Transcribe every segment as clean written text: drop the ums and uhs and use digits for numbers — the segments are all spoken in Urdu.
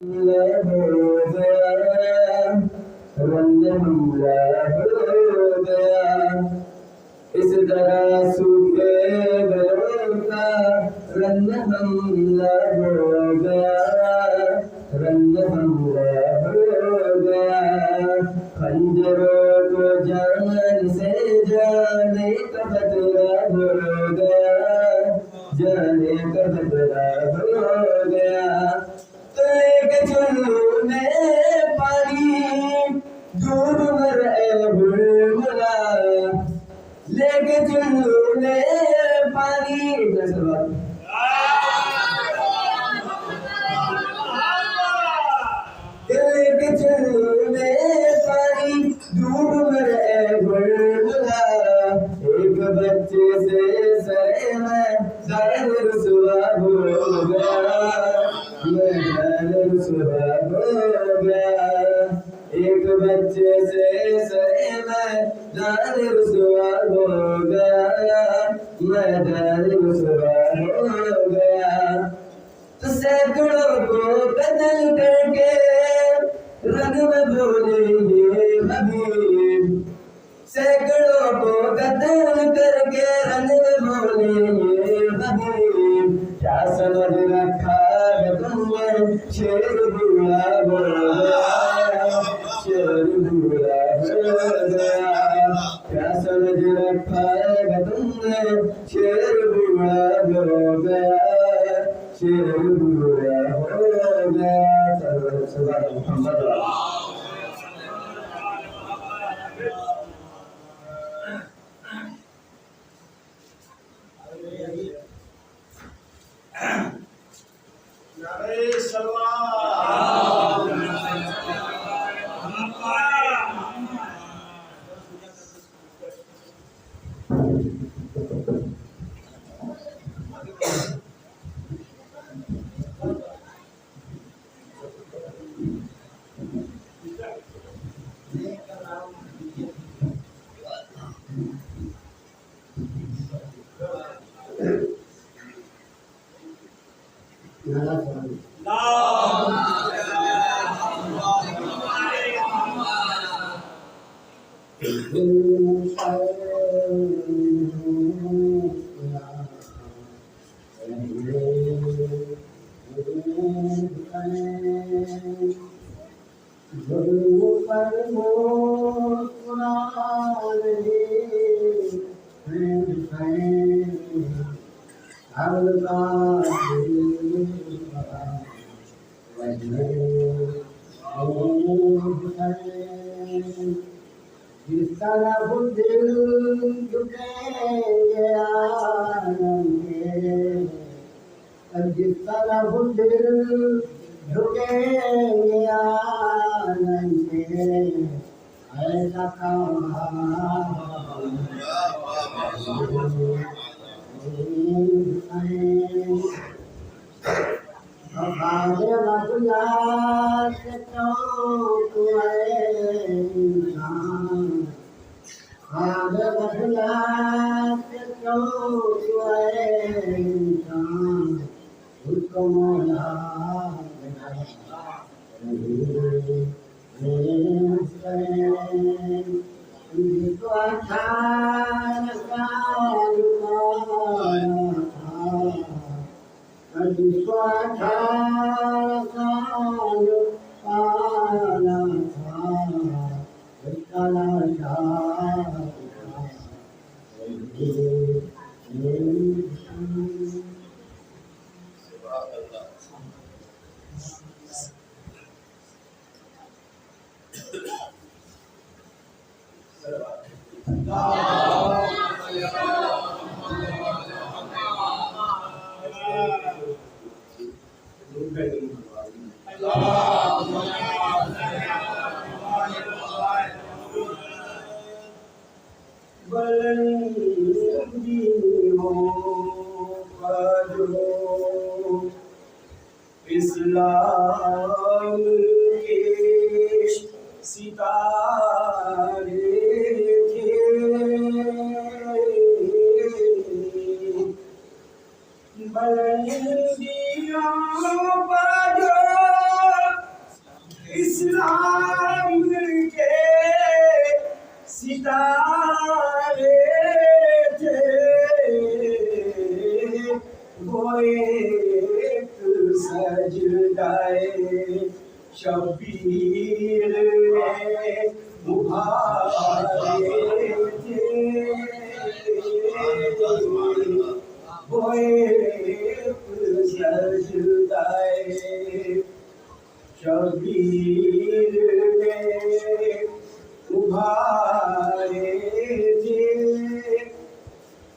ہو گیا رنگ حملہ ہو گیا اس طرح سوکھے گلوں کا رنگ حملہ ہو گیا رنگ حملہ ہو گیا خنجروں کو جان سے جانے کا خطرہ ہو گیا جانے کا خطرہ ہو گیا لے کے چلو میں پانی دور مر اے بلبلا لے کے چلو میں پانی لے کے چلو میں پانی دور مر اے بلبلا ایک بچے سے سرے میں درد رسوا ہو گیا رسوا ہو گیا ایک بچے سے سرے میں جان رسوا ہو گیا میں جان رسوا ہو گیا تو سینکڑوں کو قتل کر کے رنگ میں بولے یہ حبیب سینکڑوں کو قتل کر کے رنگ میں بولے یہ حبیب کیا سمجھ رکھا ہے تم نے شیر بولا ہو گیا شیر بولا ہو گیا کیا سمجھ رکھا ہے تم نے شیر بولا ہو گیا شیر بولا ہو گیا سبحان محمد جس طرح دل جھکیں گے عالم کے جس طرح دل جھکیں گے عالم کے ایسا کام ہمارے بدلا سے تو ہے انسان ہمارے بدلا سے تو ہے انسان اس کو مولا جس کو 18 سال جس کو 18 سال پالا تھا اس کا لاشا بلندی ہو جو اسلام کے ستارے تھے بلندیوں پر جو شبیر ابھارے تھے وہ ایک سجدائے شبیر ابھارے تھے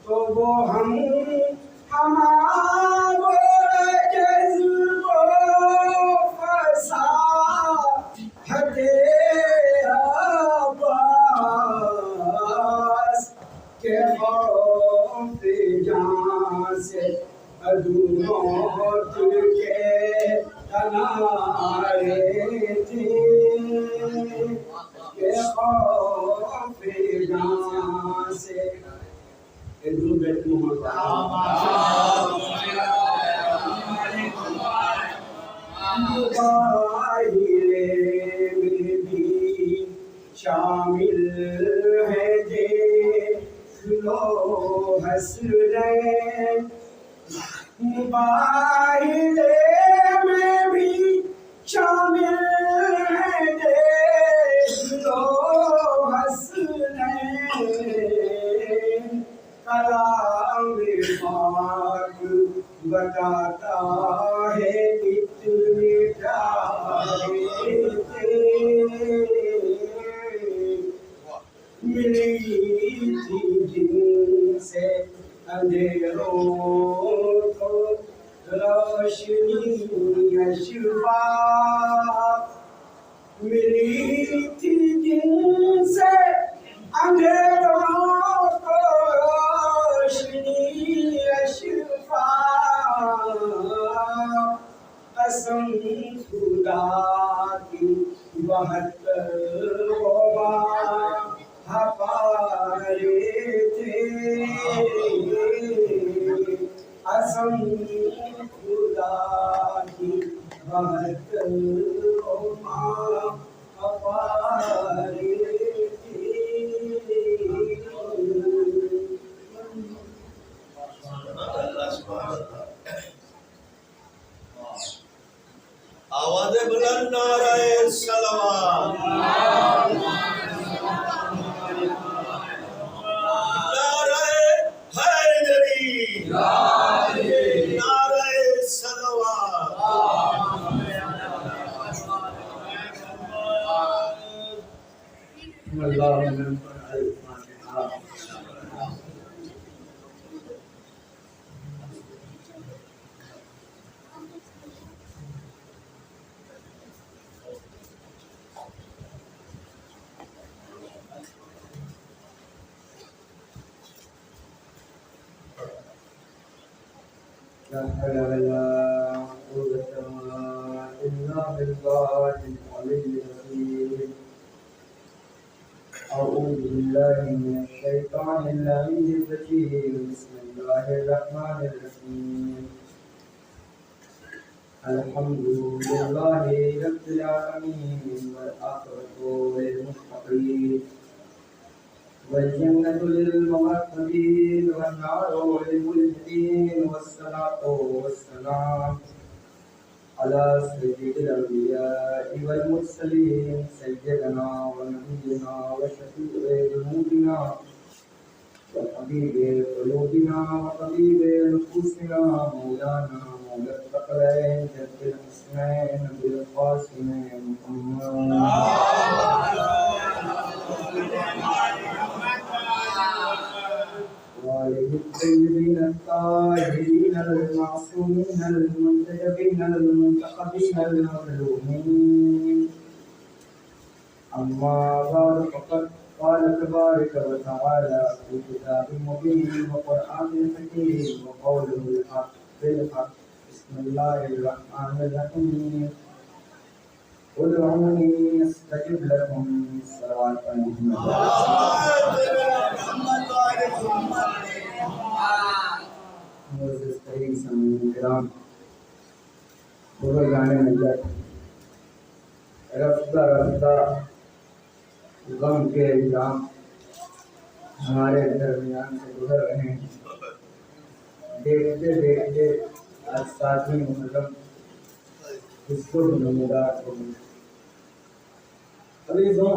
تو وہ ہمارے جذب و فساد عباس کے خوف جان سے عدو موت کے کنارے تھے کہ خوف جان سے دو بیت محمد مظاہرے میں بھی شامل ہے دیکھ لو حسرین مظاہرے میں بھی شامل ہے دیکھ لو حسرین کلام پاک بتاتا ہے کتنے پیارے تھے ملی تھی جن سے اندھیروں کو روشنی اشفاق ملی تھی جن سے اندھیروں کو روشنی اشفاق قسم خدا کی 72 ہمارے تھے قسم خدا کی 72 ہمارے تھے آواز بلند نعرہ صلوات نعرہ حیدری نعرہ صلوات اللہم لا حول ولا قوة إلا بالله العلي العظيم أعوذ بالله من الشيطان اللعين الرجيم بسم الله الرحمن الرحيم الحمد لله رب العالمين والعاقبة للمتقين والجنة للموحدين والنار للملحدين والصلاة والسلام على سيد الأنبياء والمرسلين سيدنا ونبينا وشفيع ذنوبنا وحبيب قلوبنا وطبيب نفوسنا مولانا مولى الثقلين جد الحسنين أبي القاسم محمد وآله الطيبين الطاهرين المعصومين المنتجبين المنتقبين المظلومين أما بعد فقد قال تبارك وتعالى في كتاب مبين وقرآن حكيم وقوله الحق بالحق بسم الله الرحمن الرحيم ادعوني استجب لكم صراط معزز کریم سامعین کرام بزرگان ملت رفتہ رفتہ غم کے الزام ہمارے درمیان سے گزر رہے ہیں دیکھتے دیکھتے آج 7ویں محرم اس کو بھی نمودار کروں. عزیزوں،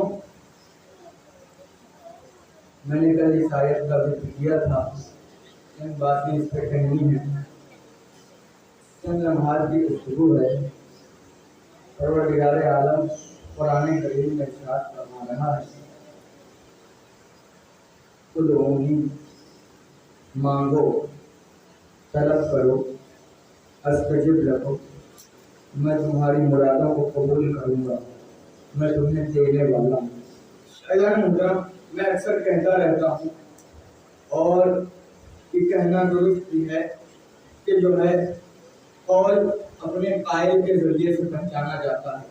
میں نے کل اس آیت کا ذکر کیا تھا، چند باتیں اس پہ کہنی ہے. چند لمحات کی گفتگو ہے. پروردگار عالم قرآن کریم میں ارشاد فرما رہا ہے، ادعونی، مانگو، طلب کرو، استجب لکم، میں تمہاری مرادوں کو قبول کروں گا، میں تمہیں دینے والا ہوں. اگر محترم، میں اکثر کہتا رہتا ہوں اور یہ کہنا درست بھی ہے کہ جو ہے قول اپنے قائل کے ذریعے سے پہچانا جاتا ہے.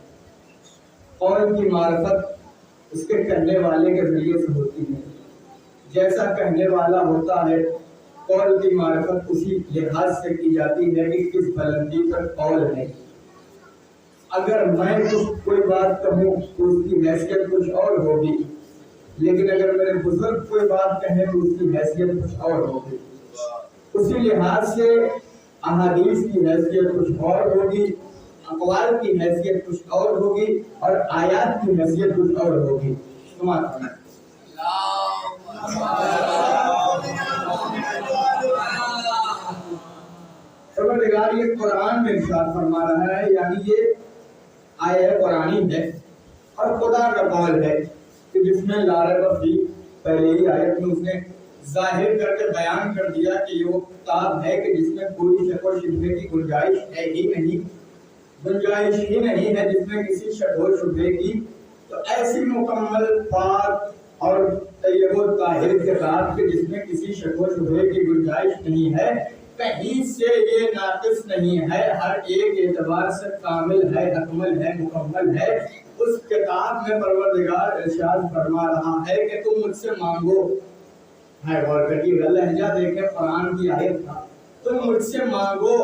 قول کی معرفت اس کے کہنے والے کے ذریعے سے ہوتی ہے. جیسا کہنے والا ہوتا ہے قول کی معرفت اسی لحاظ سے کی جاتی ہے کہ کس بلندی پر قول ہے. اگر میں کوئی بات کہوں تو اس کی حیثیت کچھ اور ہوگی، لیکن اگر میرے بزرگ کوئی بات کہیں تو اس کی حیثیت کچھ اور ہوگی. اسی لحاظ سے احادیث کی حیثیت کچھ اور ہوگی، اقوال کی حیثیت کچھ اور ہوگی، اور آیات کی حیثیت کچھ اور ہوگی. پروردگار یہ قرآن میں ارشاد فرما رہا ہے، یعنی یہ آیت قرآنی ہے اور خدا کا قول ہے کہ جس میں لا ریب فیہ، پہلے ہی آیت میں اس نے ظاہر کر کے بیان کر دیا کہ یہ وہ کتاب ہے کہ جس میں کوئی شک و شبہے کی گنجائش ہے ہی نہیں، گنجائش ہی نہیں ہے جس میں کسی شک و شبہے کی. تو ایسی مکمل پاک اور طیب و طاہر کتاب کہ جس میں کسی شک و شبہے کی گنجائش نہیں ہے، کہیں سے یہ ناقص نہیں ہے، ہر ایک اعتبار سے کامل ہے، اکمل ہے، مکمل ہے. اس کتاب میں پروردگار ارشاد فرما رہا ہے کہ تم مجھ سے مانگو. ہے غور کریے، لہجہ دیکھیں، قرآن کی آیت تھا. تم مجھ سے مانگو،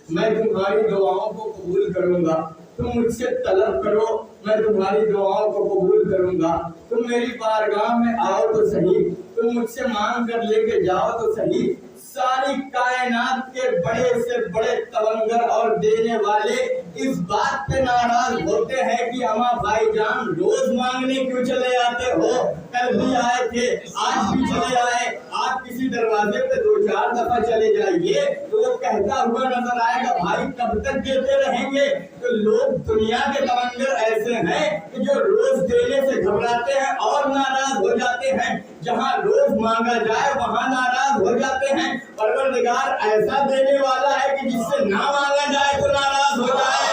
میں تمہاری دعاؤں کو قبول کروں گا. تم مجھ سے طلب کرو، میں تمہاری دعاؤں کو قبول کروں گا. تم میری بارگاہ میں آؤ تو صحیح، تم مجھ سے مانگ کر لے کے جاؤ تو صحیح. ساری کائنات کے بڑے سے بڑے تونگر اور دینے والے اس بات پہ ناراض ہوتے ہیں کہ اما بھائی جان روز مانگنے کیوں چلے آتے ہو؟ کل بھی آئے تھے، آج بھی چلے آئے. آپ کسی دروازے پہ 2-4 دفعہ چلے جائیے تو وہ کہتا ہوا نظر آئے گا بھائی کب تک دیتے رہیں گے. تو لوگ دنیا کے تونگر ایسے ہیں کہ جو روز دینے سے گھبراتے ہیں اور ناراض ہو جاتے ہیں، جہاں روز مانگا جائے وہاں ناراض ہو جاتے ہیں. پروردگار ایسا دینے والا ہے کہ جس سے نہ مانگا جائے تو ناراض ہو جائے.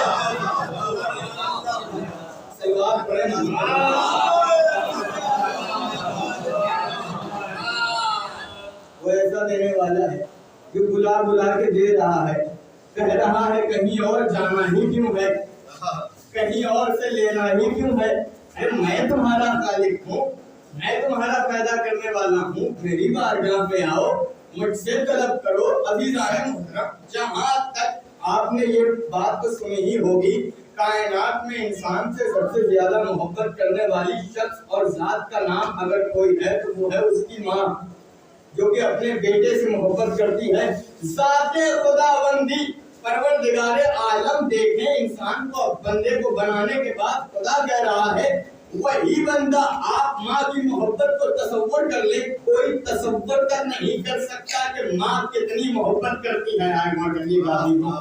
سلوات پڑھیں. وہ ایسا دینے والا ہے جو بلا بلا کے دے رہا ہے، کہہ رہا ہے کہیں اور جانا ہی کیوں ہے، کہیں اور سے لینا ہی کیوں ہے. میں تمہارا خالق ہوں، میں تمہارا پیدا کرنے والا ہوں، میری بارگاہ پہ آؤ، مجھ سے طلب کرو. عزیزان محترم، جہاں تک آپ نے یہ بات تو سنی ہی ہوگی، کائنات میں انسان سے سب سے زیادہ محبت کرنے والی شخص اور ذات کا نام اگر کوئی ہے تو وہ ہے اس کی ماں، جو کہ اپنے بیٹے سے محبت کرتی ہے. ذات خداوندی پروردگار عالم دیکھیں، انسان کو بندے کو بنانے کے بعد خدا کہہ رہا ہے وہی بندہ. آپ ماں کی محبت کو تصور کر لیں، کوئی تصور تک نہیں کر سکتا کہ ماں کتنی محبت کرتی ہے. ماں کرنی والی ماں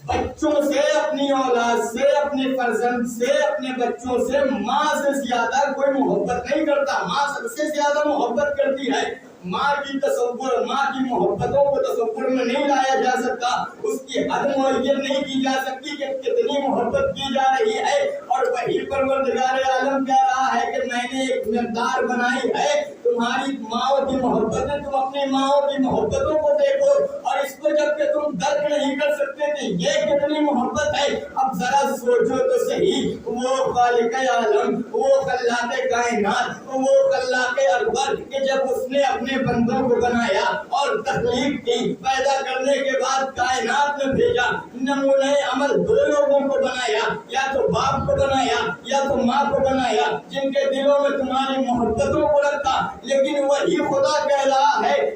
بچوں سے، اپنی اولاد سے، اپنے فرزند سے، اپنے بچوں سے ماں سے زیادہ کوئی محبت نہیں کرتا. ماں سب سے زیادہ محبت کرتی ہے. ماں کی تصور، ماں کی محبتوں کو تصور میں نہیں لایا جا سکتا، اس کی حد معین نہیں کی جا سکتی کہ کتنی محبت کی جا رہی ہے. اور وہی پروردگار عالم کہہ رہا ہے کہ میں نے ایک مقدار بنائی ہے تمہاری ماں کی محبت ہے. تم اپنی ماں کی محبتوں کو دیکھو اور اس کو جب کہ تم درک نہیں کر سکتے کہ یہ کتنی محبت ہے، اب ذرا سوچو تو صحیح. وہ خالق عالم، وہ خلاق کائنات، وہ خلاق اکبر کہ جب اس نے اپنے بندوں کو بنایا اور تخلیق کی، پیدا کرنے کے بعد کائنات میں بھیجا، نمونہ عمل 2 لوگوں کو بنایا، یا تو باپ کو بنایا یا تو ماں کو بنایا، جن کے دلوں میں تمہاری محبتوں کو رکھا. لیکن وہی خدا کہہ رہا ہے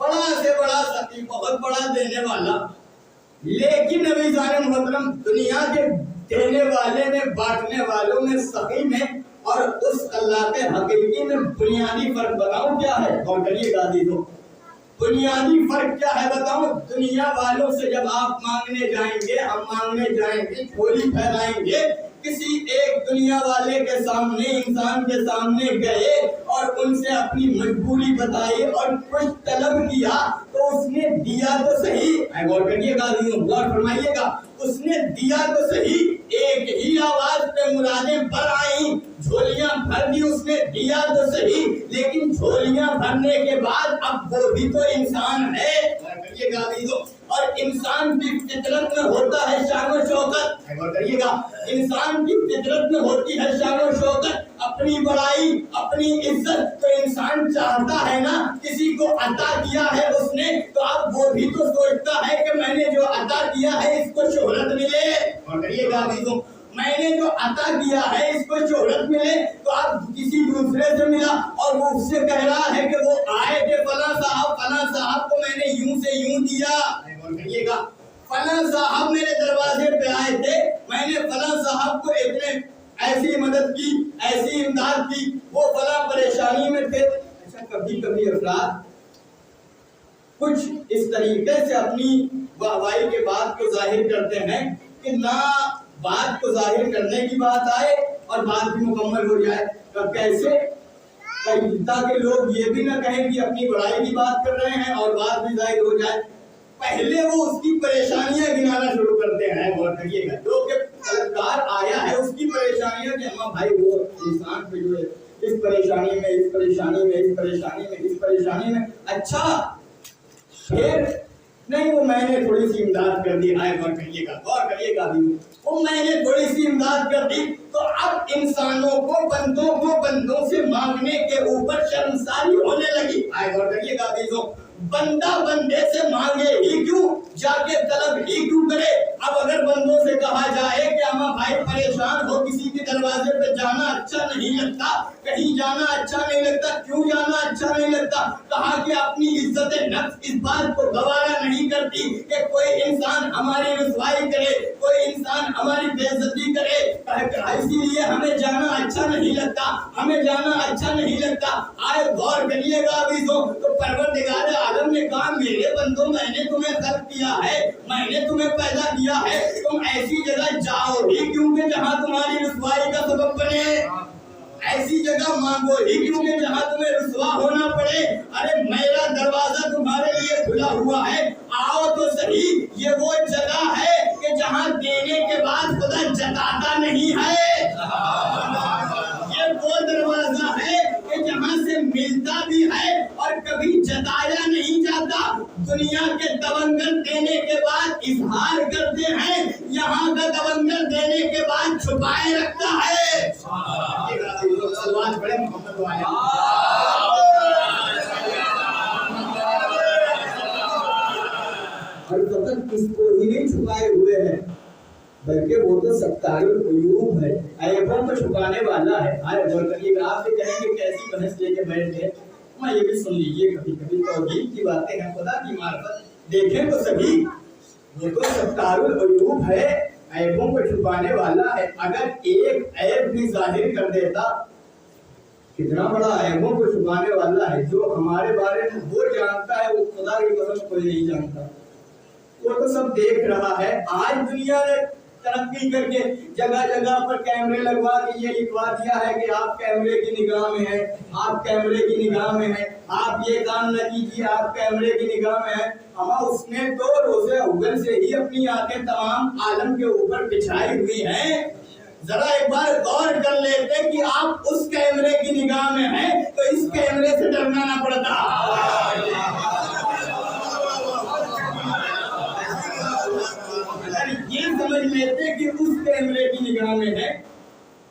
بڑا سے بڑا سخی، بہت بڑا دینے والا، لیکن نبی ظالم محترم دنیا کے دینے والے میں، بانٹنے والوں میں، سخی میں اور اس اللہ کے حقیقی میں بنیادی فرق بتاؤں کیا ہے؟ اور کریے گا عزیزوں، بنیادی فرق کیا ہے بتاؤں؟ دنیا والوں سے جب آپ مانگنے جائیں گے، ہم مانگنے جائیں گے، جھولی پھیلائیں گے، کسی ایک دنیا والے کے سامنے، انسان کے سامنے گئے اور ان سے اپنی مجبوری بتائی اور کچھ طلب کیا تو اس نے دیا تو صحیح، غور کریے گا عزیزوں، غور فرمائیے گا، اس نے دیا تو صحیح، ایک ہی آواز پہ مرادیں بڑھ آئیں، جھولیاں بھر دی، اس نے دیا تو صحیح، لیکن جھولیاں بھرنے کے بعد اب وہ بھی تو انسان ہے، غور کریے گا عزیزوں، اور انسان کی فطرت میں ہوتا ہے شان و شوکت، غور کریے گا، انسان کی فطرت میں ہوتی ہے شان و شوکت، اپنی بڑائی، اپنی عزت، تو انسان چاہتا ہے نا، کسی کو عطا کیا ہے اس نے تو اب وہ بھی تو سوچتا ہے کہ میں نے جو عطا کیا ہے اس کو شہرت ملے، اور کریے گا عزیزوں، میں نے جو عطا کیا ہے اس کو شہرت ملے، تو اب کسی دوسرے سے ملا اور وہ اس سے کہہ رہا ہے کہ وہ آئے کہ فلاں صاحب کو میں نے یوں سے یوں دیا، اور کریے گا، فلاں صاحب میرے دروازے پہ آئے تھے، میں نے فلاں صاحب کو اتنے ایسی مدد کی، ایسی امداد کی، وہ فلاں پریشانی میں تھے۔ اچھا، کبھی کبھی افراد کچھ اس طریقے سے اپنی واہوائی کے بات کو ظاہر کرتے ہیں کہ نہ بات کو ظاہر کرنے کی بات آئے اور بات بھی مکمل ہو جائے، تو کیسے؟ تاکہ لوگ یہ بھی نہ کہیں کہ اپنی بڑائی کی بات کر رہے ہیں اور بات بھی ظاہر ہو جائے، پہلے وہ اس کی پریشانیاں گنانا شروع کرتے ہیں، غور کریے گا، جو کہ طلبگار آیا ہے اس کی پریشانیاں، کہ ہاں بھائی وہ انسان پہ جو ہے اس پریشانی میں، اس پریشانی میں، اس پریشانی میں، اس پریشانی میں، اچھا پھر نہیں وہ میں نے تھوڑی سی امداد کر دی، غور کریے گا، غور کریے گا بھی، وہ میں نے تھوڑی سی امداد کر دی، تو اب انسانوں کو، بندوں سے مانگنے کے اوپر شرمساری ہونے لگی، غور کریے گا عزیزوں، بندہ بندے سے مانگے ہی کیوں، جا کے طلب ہی کیوں کرے؟ اب اگر بندوں سے کہا جائے کہ ہمارا بھائی پریشان ہو، کسی کے دروازے پہ جانا اچھا نہیں لگتا، کہیں جانا اچھا نہیں لگتا، کیوں جانا اچھا نہیں لگتا؟ کہا کہ اپنی عزت نفس اس بات کو گوارا نہیں کرتی کہ کوئی انسان ہماری رسوائی کرے، کوئی انسان ہماری بے عزتی کرے، اسی لیے ہمیں جانا اچھا نہیں لگتا، ہمیں جانا اچھا نہیں لگتا۔ آئے غور کریے گا عزیزوں، تو پروردگار عالم نے کہا میرے بندوں، میں نے تمہیں خلق کیا ہے، میں نے تمہیں پیدا کیا ہے، تم ایسی جگہ جاؤ ہی کیوں کہ جہاں تمہاری رسوائی کا سبب بنے، ایسی جگہ مانگو ہی کیوں کہ جہاں تمہیں رسوا ہونا پڑے، ارے میرا دروازہ تمہارے لیے کھلا ہوا ہے، آؤ تو صحیح، یہ وہ جگہ ہے کہ جہاں دینے کے بعد خدا جتاتا نہیں ہے، یہ وہ دروازہ ہے کہ جہاں سے ملتا بھی ہے اور کبھی جتایا نہیں جاتا، دنیا کے دونگر دینے کے بعد اظہار کرتے ہیں، یہاں کا دونگر دینے کے بعد چھپائے رکھتا ہے، بڑے محمد والے اور فقط اس کو ہی نہیں چھپائے ہوئے ہیں بلکہ وہ تو ستار العیوب ہے، عیبوں کو چھپانے والا ہے۔ آئے غور کریے گا، آپ سے کہیں گے کیسی بحث لے کے بیٹھ گئے، میں یہ بھی سن لیجیے، کبھی کبھی توحید کی باتیں ہیں، خدا کی معرفت دیکھیں تو صحیح، وہ تو ستار العیوب ہے، عیبوں کو چھپانے والا ہے، اگر ایک عیب بھی ظاہر کر دیتا، کتنا بڑا عیبوں کو چھپانے والا ہے، جو ہمارے بارے میں وہ جانتا ہے وہ خدا کی قسم کوئی نہیں جانتا، وہ تو سب دیکھ رہا ہے۔ آج دنیا نے ترقی کر کے جگہ جگہ پر کیمرے لگوا کے یہ لکھوا دیا ہے کہ آپ کیمرے کی نگاہ میں ہیں، آپ کیمرے کی نگاہ میں ہیں، آپ یہ کام نہ کیجیے، آپ کیمرے کی نگاہ میں ہیں۔ اما اس نے تو روز اول سے ہی اپنی آنکھیں تمام عالم کے اوپر بچھائی ہوئی ہیں، ذرا ایک بار غور کر لیتے کہ آپ اس کیمرے کی نگاہ میں ہیں تو اس کیمرے سے ڈرنا نہ پڑتا، یہ سمجھ لیتے کہ اس کیمرے کی نگاہ میں ہے،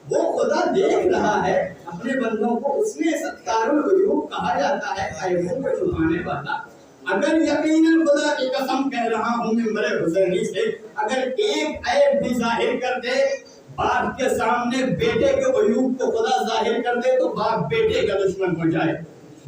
وہ خدا دیکھ رہا ہے اپنے بندوں کو، اس نے ستار العیوب کہا جاتا ہے، عیبوں کو چھپانے والا۔ اگر یقیناً خدا کی قسم کہہ رہا ہوں ممبر حسینی سے، اگر ایک عیب بھی ظاہر کر دے، باپ کے سامنے بیٹے کے عیوب کو خدا ظاہر کر دے تو باپ بیٹے کا دشمن ہو جائے،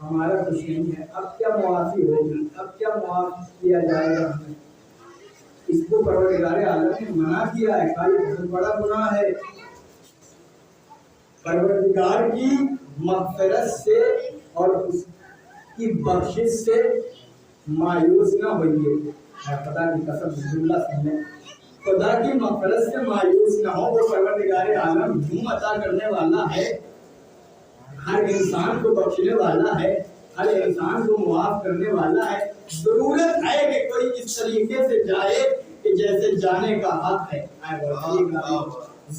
ہمارا کچھ نہیں ہے، اب کیا معافی ہوگی، اب کیا معاف کیا جائے گا ہمیں؟ اس کو پروردگار عالم نے منع کیا ہے، کہا یہ بہت بڑا گناہ ہے۔ پروردگار کی مغفرت سے اور اس کی بخشش سے مایوس نہ ہوئیے، خدا کی قسم بسم اللہ سنیں، خدا کی مغفرت سے مایوس نہ ہو، وہ پروردگار عالم یوں عطا کرنے والا ہے، ہر انسان کو بخشنے والا ہے، ہر انسان کو معاف کرنے والا ہے۔ ضرورت ہے کہ کوئی اس طریقے سے جائے کہ جیسے جانے کا حق ہے،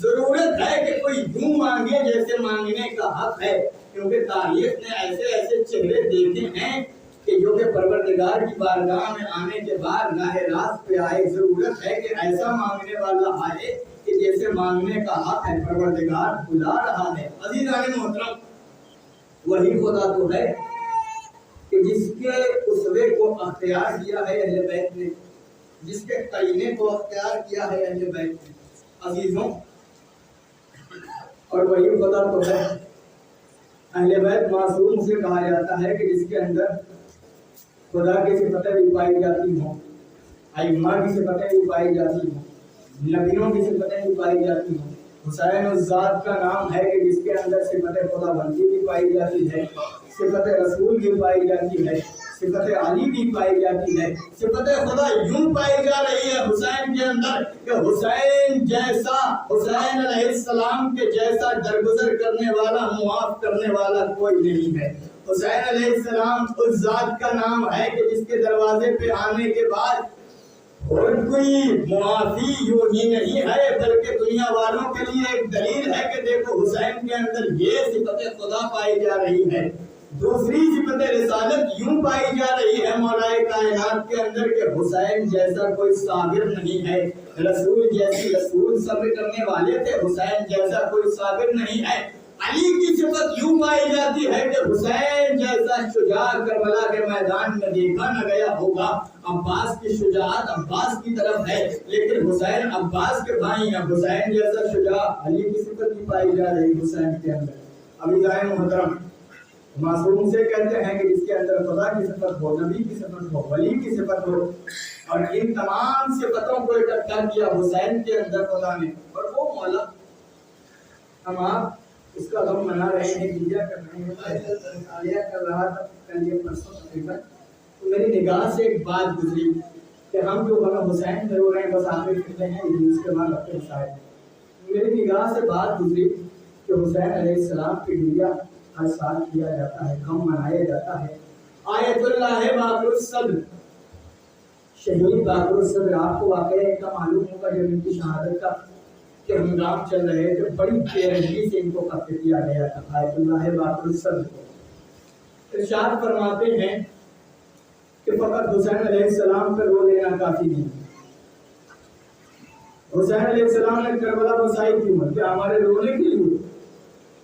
ضرورت ہے کہ کوئی یوں مانگے جیسے مانگنے کا حق ہے، کیونکہ تاریخ نے ایسے ایسے چہرے دیکھے ہیں کہ جو کہ پروردگار کی بارگاہ میں آنے کے بعد راہ راست پہ آئے۔ ضرورت ہے کہ ایسا مانگنے والا آئے کہ جیسے مانگنے کا حق ہے، پروردگار بلا رہا ہے۔ عزیزان محترم، وہی خدا تو ہے کہ جس کے اسوے کو اختیار کیا ہے اہل بیت نے، جس کے قرینے کو اختیار کیا ہے اہل بیت نے، عزیزوں، اور وہی خدا تو ہے۔ اہل بیت معصوم سے کہا جاتا ہے کہ جس کے اندر خدا کی صفتیں بھی پائی جاتی ہوں، ائمہ کی صفتیں بھی پائی جاتی ہوں، نبیوں کی صفتیں بھی پائی جاتی ہوں۔ حسین الذات کا نام ہے کہ جس کے اندر صفت خدا بندی بھی پائی جاتی ہے، صفت رسول بھی پائی جاتی ہے، صفت علی بھی پائی جاتی ہے، صفت خدا یوں پائی جا رہی ہے حسین کے اندر کہ حسین جیسا، حسین علیہ السلام کے جیسا درگزر کرنے والا، معاف کرنے والا کوئی نہیں ہے۔ حسین علیہ السلام اس ذات کا نام ہے کہ جس کے دروازے پہ آنے کے بعد اور کوئی معافی یوں ہی نہیں ہے، بلکہ دنیا والوں کے لیے ایک دلیل ہے کہ دیکھو حسین کے اندر یہ صفت خدا پائی جا رہی ہے۔ دوسری صفت رسالت یوں پائی جا رہی ہے مولا کائنات کے اندر کہ حسین جیسا کوئی صابر نہیں ہے، رسول جیسی رسول صبر کرنے والے تھے، حسین جیسا کوئی صابر نہیں ہے۔ علی کی صفت یوں پائی جاتی ہے کہ حسین جیسا شجاع کربلا کے میدان میں دیکھا نہ گیا ہوگا۔ عباس کی شجاعت عباس کی طرف ہے، لیکن حسین عباس کے بھائی ہیں، حسین جیسا شجاع علی کی صفت بھی پائی جا رہی حسین کے اندر۔ ابھی جائے محترم، معصوم سے کہتے ہیں کہ جس کے اندر خدا کی صفت ہو، نبی کی صفت ہو، ولی کی صفت ہو، اور ان تمام صفتوں کو اکٹھا کیا حسین کے اندر خدا نے، اور وہ مولا ہم آپ اس کا غم منا رہے ہیں، گریا کر رہے ہیں، عالیہ کر رہا تھا کل یہ پرسوں تقریباً، تو میری نگاہ سے ایک بات گزری کہ ہم جو غم حسین میں رو رہے ہیں بس آخری فکرے ہیں، اس کے بعد اپنے شاید میری نگاہ سے بات گزری کہ حسین علیہ السلام کی گریا ہر سال کیا جاتا ہے، غم منایا جاتا ہے۔ آیت اللہ باقر الصبر، شہید باقر الصبر، آپ کو واقعہ کا معلوم ہوگا جب ان کی شہادت کا کہ ہنگام چل رہے تھے، بڑی بےرحمی سے ان کو قتل کیا گیا تھا۔ آیت اللہ باقر الصبر کو ارشاد فرماتے ہیں کہ فقط حسین علیہ السلام پر رو لینا کافی نہیں۔ حسین علیہ السلام نے کربلا بسائی کیوں؟ کیا ہمارے رونے کے لیے؟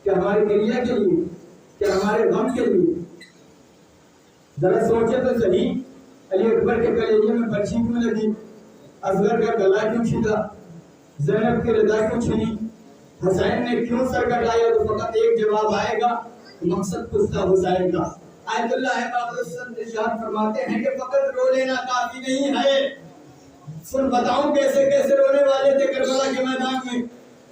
کیا ہمارے گریہ کے لیے؟ کیا ہمارے غم کے لیے؟ ذرا سوچے تو صحیح، علی اکبر کے کلیجے میں برچھی کیوں لگی؟ اصغر کا گلا کیوں چھیدا؟ زینب کی رضا کیوں چھینی؟ حسین نے کیوں سر کٹایا؟ تو فقط ایک جواب آئے گا، مقصد کچھ تھا حسین کا۔ آیت اللہ باقر الصبر ارشاد فرماتے ہیں کہ فقط رو لینا کافی نہیں ہے۔ سن بتاؤں کیسے کیسے رونے والے تھے کربلا کے میدان میں،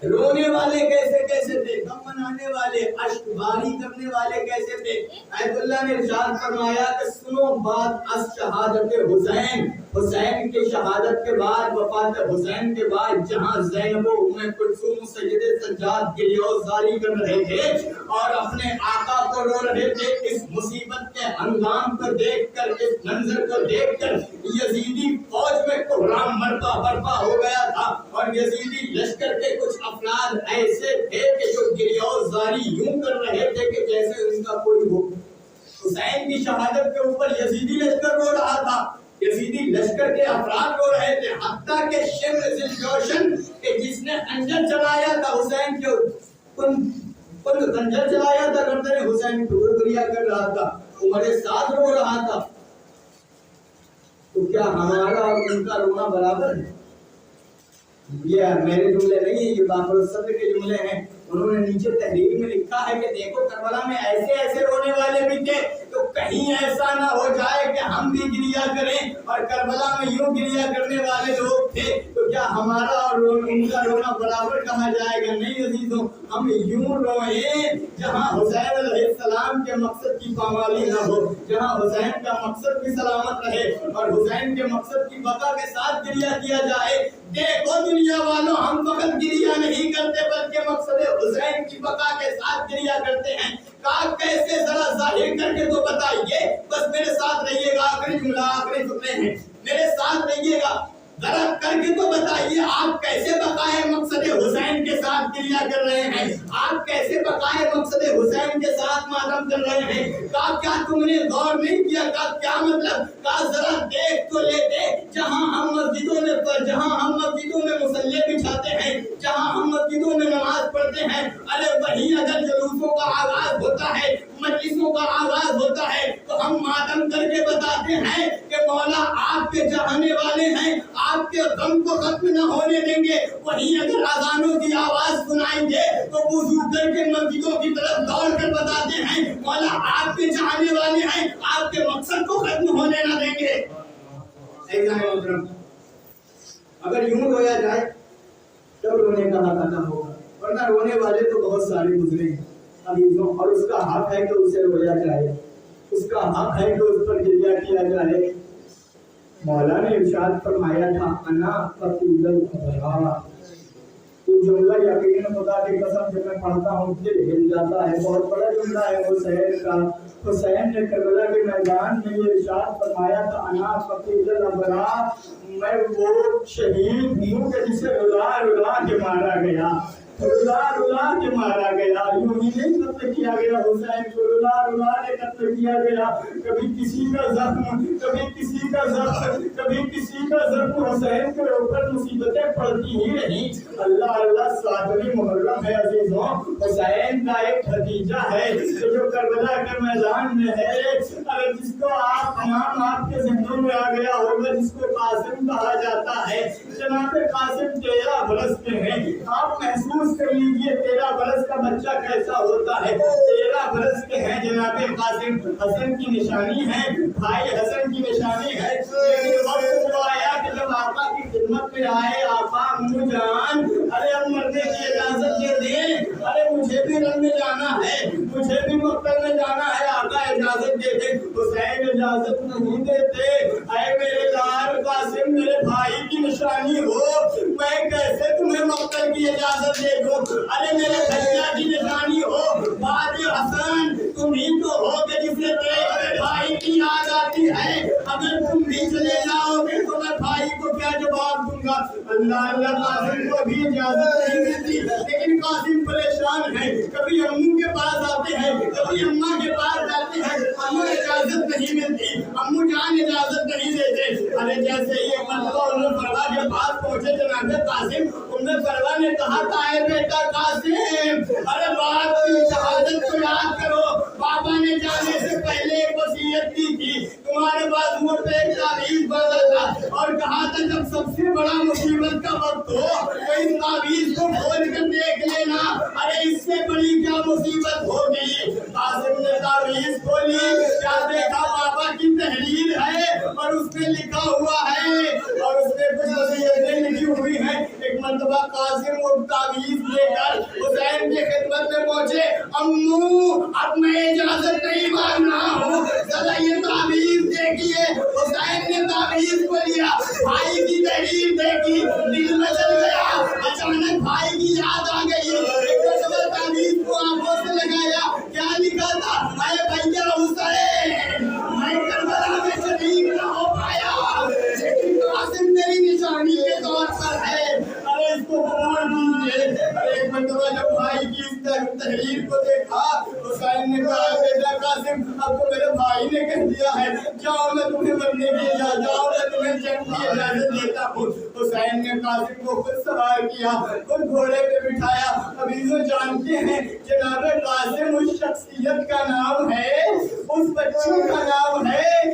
رونے والے کیسے کیسے تھے، غم منانے والے، اشک باری کرنے والے کیسے تھے۔ آیت اللہ نے ارشاد فرمایا کہ سنو بات از شہادت حسین، حسین کی شہادت کے بعد، وفات حسین کے بعد جہاں زینب و ام کلثوم سید سجاد گریہ‌زاری کر رہے تھے اور اپنے آقا کو رو رہے تھے، اس مصیبت کے ہنگام کو دیکھ کر، اس منظر کو دیکھ کر یزیدی فوج میں کوہرام برپا ہو گیا تھا، اور یزیدی لشکر کے کچھ افراد ایسے تھے کہ جو گریہ‌زاری یوں کر رہے تھے کہ جیسے ان کا کوئی ہو۔ حسین کی شہادت کے اوپر یزیدی لشکر رو رہا تھا، یزیدی لشکر کے افراد رو رہے تھے، حتیٰ کہ شمر ذوالجوشن کہ جس نے خنجر چلایا تھا حسین کے خنجر چلایا تھا گردن حسین کو، وہ گریہ کر رہا تھا، عمر سعد رو رہا تھا۔ تو کیا ہمارا اور ان کا رونا برابر ہے؟ یہ میرے جملے نہیں ہیں، یہ باقر الصبر کے جملے ہیں۔ انہوں نے نیچے تحریر میں لکھا ہے کہ دیکھو کربلا میں ایسے ایسے رونے والے بھی تھے، تو کہیں ایسا نہ ہو جائے کہ ہم بھی گریا کریں، اور کربلا میں یوں گریا کرنے والے لوگ تھے تو کیا ہمارا اور ان کا رونا برابر کہا جائے گا؟ نہیں عزیزوں، ہم یوں روئیں جہاں حسین علیہ السلام کے مقصد کی پامالی نہ ہو، جہاں حسین کا مقصد بھی سلامت رہے اور حسین کے مقصد کی بقا کے ساتھ گریا کیا جائے۔ دیکھو دنیا والوں، ہم فقط گریا نہیں کرتے بلکہ مقصد حسین کی بقا کے ساتھ گریا کرتے ہیں۔ کہا کیسے؟ ذرا ظاہر کر کے تو بتائیے، بس میرے ساتھ رہیے گا، آخری جملہ آخری فقرے ہیں، میرے ساتھ رہیے گا، ذرا کر کے تو بتائیے آپ کیسے بقائے مقصد حسین کے ساتھ گریا کر رہے ہیں، آپ کیسے بقائے مقصد حسین کے ساتھ ماتم کر رہے ہیں؟ کہا کیا تم نے غور نہیں کیا؟ کہا کیا مطلب؟ کہا ذرا دیکھ تو لیتے، جہاں ہم مسجدوں میں مصلی بچھاتے ہیں، جہاں ہم مسجدوں میں نماز پڑھتے ہیں، ارے وہیں اگر جلوسوں کا آغاز ہوتا ہے، مجلسوں کا آغاز ہوتا ہے، تو ہم ماتم کر کے بتاتے ہیں کہ مولا آپ کے چاہنے والے ہیں، آپ کے غم کو ختم نہ ہونے دیں گے۔ وہیں اگر اذانوں کی آواز سنائیں گے تو وضو کر کے مسجدوں کی طرف دوڑ کر بتاتے ہیں مولا آپ کے چاہنے والے ہیں، آپ کے مقصد کو ختم ہونے نہ دیں گے۔ اگر یوں رویا جائے تب رونے کا حق ادا ہوگا، ورنہ رونے والے تو بہت سارے گزرے ہیں عزیزوں، اور اس کا حق ہے کہ اسے رویا جائے، اس کا حق ہے کہ اس پر گریہ کیا جائے۔ مولا نے ارشاد فرمایا تھا انا قتیل الابرار، یہ جملہ یقیناً خدا کی قسم جب میں پڑھتا ہوں دل ہل جاتا ہے، بہت بڑا جملہ ہے حسین کا۔ حسین نے کربلا کے میدان میں یہ ارشاد فرمایا تھا انا قتیل الابرار، میں وہ شہید ہوں کہ جسے رلا رلا کے مارا گیا، رلا رلا کے مارا گیا، یوں ہی نہیں قتل کیا گیا حسین کو، رلا رلا کے قتل کیا گیا۔ کبھی کسی کا زخم، کبھی کسی کا زخم، کبھی کسی کا زخم، حسین کے اوپر مصیبتیں پڑتی ہی نہیں۔ اللہ اللہ، 7ویں محرم ہے عزیزوں، حسین کا ایک بھتیجا ہے جو کربلا کے میدان میں ہے، اگر جس کو آپ تمام آپ کے ذہنوں میں آ گیا ہوگا، جس کو قاسم کہا جاتا ہے۔ جناب قاسم 13 برس کے ہیں، آپ محسوس کر لیجئے 13 برس کا بچہ کیسا ہوتا ہے۔ 13 برس کے ہیں جناب قاسم، حسن کی نشانی ہے، بھائی حسن کی نشانی ہے، لیکن وقت وہ آیا کہ جب آقا کی خدمت میں آئے، آقا امو جان ارے اب مرنے کی اجازت دے دیں، ارے مجھے بھی رن میں جانا ہے، مجھے بھی مقتل میں جانا ہے، آقا اجازت دے دیں۔ حسین اجازت نہیں دیتے، اے میرے لال قاسم میرے بھائی کی نشانی ہو، میں کیسے تمہیں مقتل کی اجازت دے دوں؟ ارے میرے بھیا کی نشانی ہو، بات حسن تم ہی تو ہو کہ جسے دیکھ میرے بھائی کی یاد آتی ہے، اگر تم بھی چلے جاؤ گے تو میں بھائی کو کیا جواب دوں گا؟ اللہ اللہ، قاسم کو بھی اجازت نہیں ملتی، لیکن قاسم پریشان ہے، کبھی امو کے پاس آتے ہیں، کبھی اماں کے پاس جاتے ہیں، امو اجازت نہیں ملتی، امو جان اجازت نہیں دیتے۔ ارے جیسے یہ مرتبہ ام فروا کے پاس پہنچے جناب قاسم، ام فروا نے کہا تھا اے بیٹا قاسم، ارے باپ کی شہادت کو یاد کرو، بابا نے جانے سے پہلے ایک وصیت کی تھی، تمہارے بازو پہ ایک تعویذ باندھا تھا اور کہا تھا جب سب سے بڑا مصیبت کا وقت ہو تو اس تعویذ کو کھول کر دیکھ لینا، ارے اس سے بڑی کیا مصیبت ہو گئی۔ قاسم نے تعویذ کھولی، کیا دیکھا؟ بابا کی تحریر ہے اور اس میں لکھا ہوا ہے اور اس میں کچھ وصیتیں لکھی ہوئی ہیں۔ ایک مرتبہ قاسم وہ تعویذ لے کر حسین کی خدمت میں پہنچے، امو اب میں اجازت نہیں مانگ رہا ہوں، ذرا یہ تعویذ دیکھیے۔ حسین نے تعویذ کو لیا، بھائی کی تحریر دیکھی، دل میں چل گیا، اچانک بھائی کی یاد آ گئی، ایک مرتبہ تعویذ کو آنکھوں سے لگایا، کیا لکھا تھا؟ اے بھیا حسین، میں کربلا میں شریک نہ ہو پایا، لیکن قاسم میری نشانی کے طور پر ہے، ارے اس کو قبول کیجیے۔ ایک مرتبہ جب بھائی کی اس تحریر کو دیکھا، حسین نے کہا بیٹا قاسم اب تو میرے بھائی نے کہہ دیا ہے، جاؤ میں تمہیں مرنے کی اجازت، جاؤ میں تمہیں جنگ کی اجازت دیتا ہوں۔ حسین نے قاسم کو خود سوار کیا، خود گھوڑے پہ بٹھایا۔ عزیزو جانتے ہیں جناب قاسم اس شخصیت کا نام ہے، اس بچے کا نام ہے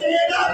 13